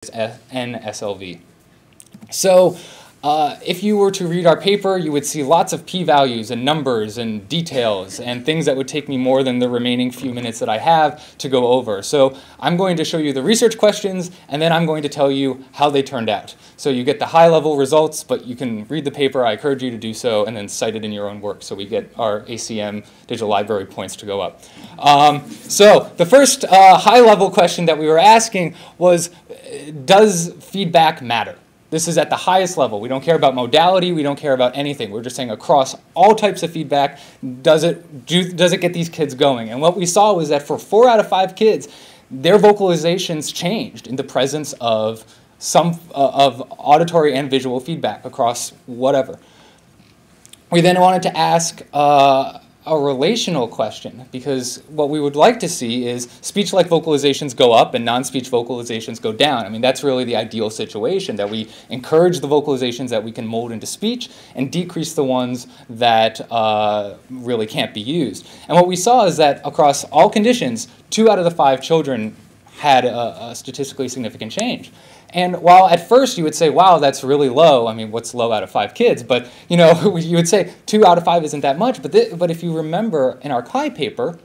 NSLV. So if you were to read our paper, you would see lots of p-values and numbers and details and things that would take me more than the remaining few minutes that I have to go over. So I'm going to show you the research questions, and then I'm going to tell you how they turned out. So you get the high-level results, but you can read the paper. I encourage you to do so, and then cite it in your own work so we get our ACM digital library points to go up. So the first high-level question that we were asking was, does feedback matter? This is at the highest level. We don't care about modality. We don't care about anything. We're just saying across all types of feedback, does it get these kids going? And what we saw was that for 4 out of 5 kids, their vocalizations changed in the presence of some of auditory and visual feedback across whatever. We then wanted to ask a relational question, because what we would like to see is speech-like vocalizations go up and non-speech vocalizations go down. I mean, that's really the ideal situation, that we encourage the vocalizations that we can mold into speech and decrease the ones that really can't be used. And what we saw is that across all conditions, 2 out of the 5 children had a statistically significant change. And while at first you would say, wow, that's really low, I mean, what's low out of 5 kids? But you know, you would say 2 out of 5 isn't that much. But if you remember in our Karrie paper,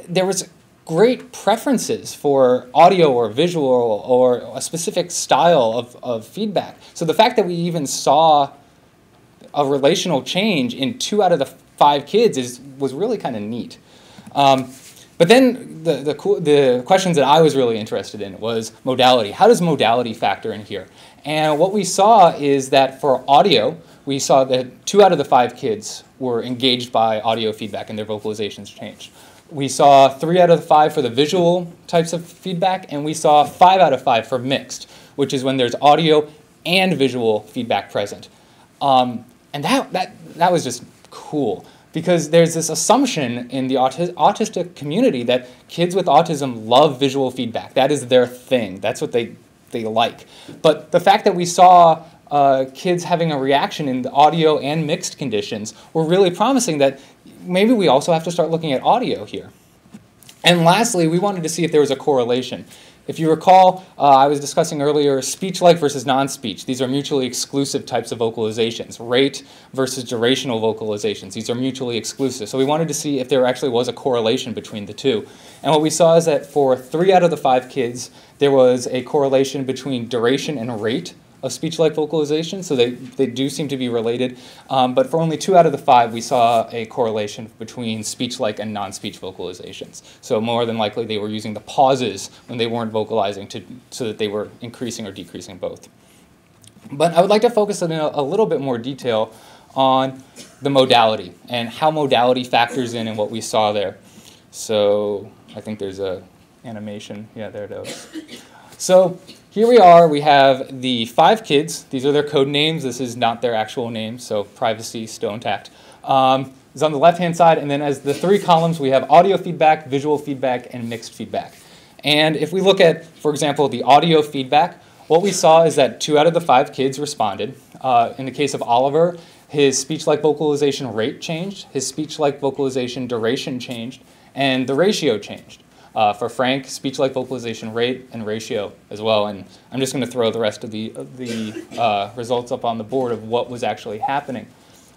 there was great preferences for audio or visual or a specific style of feedback. So the fact that we even saw a relational change in 2 out of the 5 kids was really kind of neat. But then the questions that I was really interested in was modality. How does modality factor in here? And what we saw is that for audio, we saw that 2 out of the 5 kids were engaged by audio feedback and their vocalizations changed. We saw 3 out of the 5 for the visual types of feedback, and we saw 5 out of 5 for mixed, which is when there's audio and visual feedback present. And that was just cool, because there's this assumption in the autistic community that kids with autism love visual feedback. That is their thing. That's what they like. But the fact that we saw kids having a reaction in the audio and mixed conditions were really promising that maybe we also have to start looking at audio here. And lastly, we wanted to see if there was a correlation. If you recall, I was discussing earlier speech-like versus non-speech. These are mutually exclusive types of vocalizations. Rate versus durational vocalizations. These are mutually exclusive. So we wanted to see if there actually was a correlation between the two. And what we saw is that for 3 out of the 5 kids, there was a correlation between duration and rate of speech-like vocalization, so they do seem to be related. But for only 2 out of the 5, we saw a correlation between speech-like and non-speech vocalizations. So more than likely, they were using the pauses when they weren't vocalizing so that they were increasing or decreasing both. But I would like to focus in a little bit more detail on the modality and how modality factors in and what we saw there. So I think there's a animation. Yeah, there it is. So here we are. We have the 5 kids. These are their code names. This is not their actual names, so privacy still intact. It's on the left-hand side, and then as the 3 columns, we have audio feedback, visual feedback, and mixed feedback. And if we look at, for example, the audio feedback, what we saw is that 2 out of the 5 kids responded. In the case of Oliver, his speech-like vocalization rate changed, his speech-like vocalization duration changed, and the ratio changed. For Frank, speech-like vocalization rate and ratio as well. And I'm just going to throw the rest of the results up on the board of what was actually happening.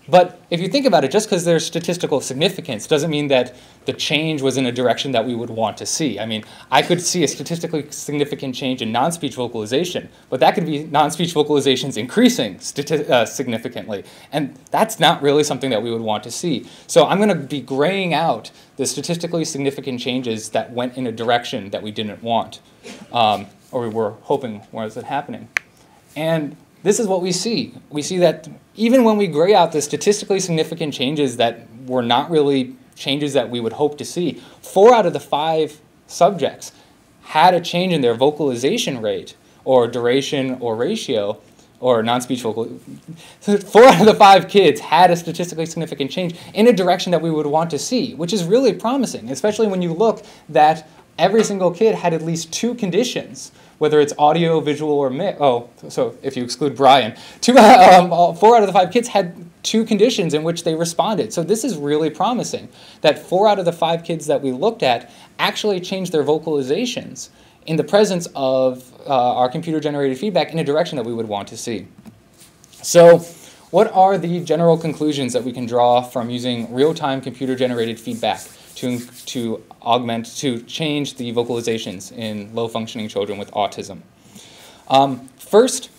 But if you think about it, just because there's statistical significance doesn't mean that the change was in a direction that we would want to see. I mean, I could see a statistically significant change in non-speech vocalization, but that could be non-speech vocalizations increasing significantly. And that's not really something that we would want to see. So I'm going to be graying out the statistically significant changes that went in a direction that we didn't want, or we were hoping wasn't happening. And this is what we see. We see that even when we gray out the statistically significant changes that were not really changes that we would hope to see, 4 out of the 5 subjects had a change in their vocalization rate or duration or ratio or non-speech vocal. 4 out of the 5 kids had a statistically significant change in a direction that we would want to see, which is really promising, especially when you look that every single kid had at least 2 conditions, whether it's audio, visual, or mix. Oh, so if you exclude Brian, 4 out of the 5 kids had 2 conditions in which they responded. So this is really promising that 4 out of the 5 kids that we looked at actually changed their vocalizations in the presence of our computer-generated feedback in a direction that we would want to see. So what are the general conclusions that we can draw from using real-time computer-generated feedback to change the vocalizations in low-functioning children with autism? First,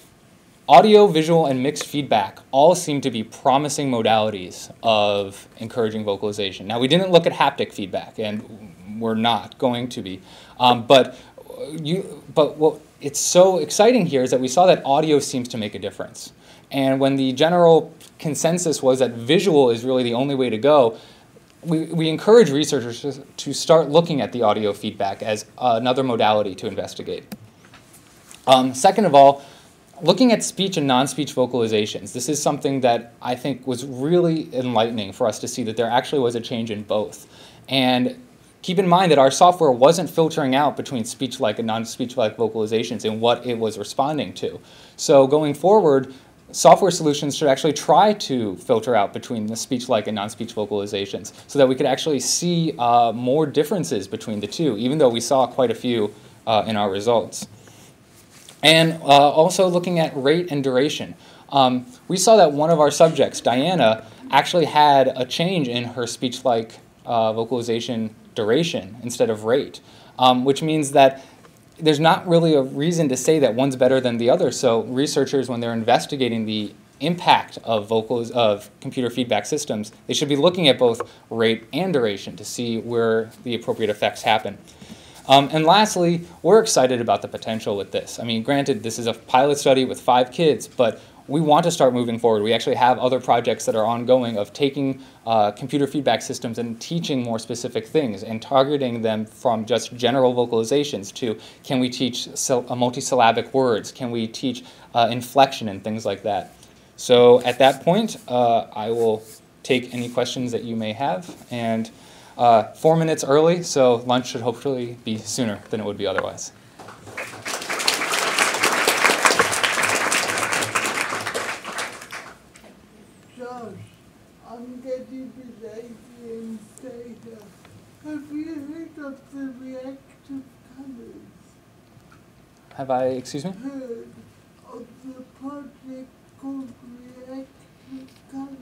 audio, visual, and mixed feedback all seem to be promising modalities of encouraging vocalization. Now, we didn't look at haptic feedback, and we're not going to be. But what it's so exciting here is that we saw that audio seems to make a difference. And when the general consensus was that visual is really the only way to go, we encourage researchers to start looking at the audio feedback as another modality to investigate. Second of all, looking at speech and non-speech vocalizations. This is something that I think was really enlightening for us to see that there actually was a change in both. And keep in mind that our software wasn't filtering out between speech-like and non-speech-like vocalizations in what it was responding to. So going forward, software solutions should actually try to filter out between the speech-like and non-speech vocalizations so that we could actually see more differences between the two, even though we saw quite a few in our results. And also looking at rate and duration. We saw that one of our subjects, Diana, actually had a change in her speech-like vocalization duration instead of rate, which means that there's not really a reason to say that one's better than the other. So researchers, when they're investigating the impact of computer feedback systems, they should be looking at both rate and duration to see where the appropriate effects happen. And lastly, we're excited about the potential with this. I mean, granted, this is a pilot study with 5 kids, but we want to start moving forward. We actually have other projects that are ongoing of taking computer feedback systems and teaching more specific things and targeting them from just general vocalizations to, can we teach multisyllabic words? Can we teach inflection and things like that? So at that point, I will take any questions that you may have. And 4 minutes early, so lunch should hopefully be sooner than it would be otherwise. Josh, I'm getting behavior data. Have you heard of the reactive colors? Have I, excuse me? Heard of the project called Reactive Colors?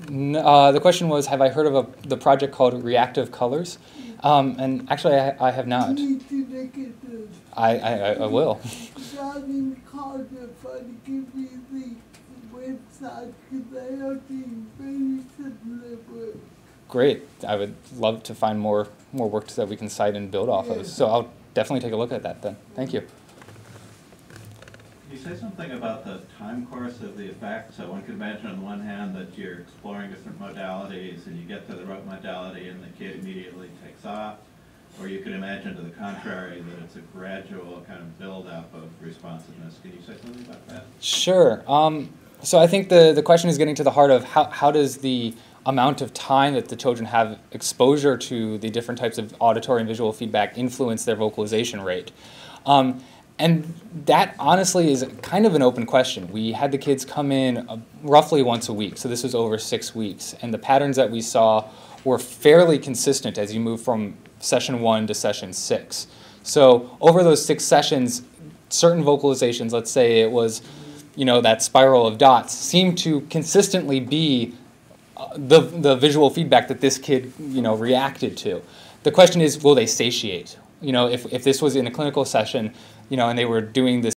The question was, have I heard of the project called Reactive Colors? And actually, I have not. You need to look at this. I will. Down in Cardiff, I'll give you the website because they are doing very similar work. Great. I would love to find more work that we can cite and build off of. So I'll definitely take a look at that then. Thank you. Can you say something about the time course of the effect? So one could imagine on one hand that you're exploring different modalities and you get to the right modality and the kid immediately takes off. Or you could imagine to the contrary that it's a gradual kind of build-up of responsiveness. Can you say something about that? Sure. So I think the question is getting to the heart of how does the amount of time that the children have exposure to the different types of auditory and visual feedback influence their vocalization rate. And that honestly is kind of an open question. We had the kids come in roughly once a week, so this was over 6 weeks, and the patterns that we saw were fairly consistent as you move from session 1 to session 6. So over those 6 sessions, certain vocalizations, let's say it was, that spiral of dots, seemed to consistently be the visual feedback that this kid, reacted to. The question is, will they satiate? If this was in a clinical session, and they were doing this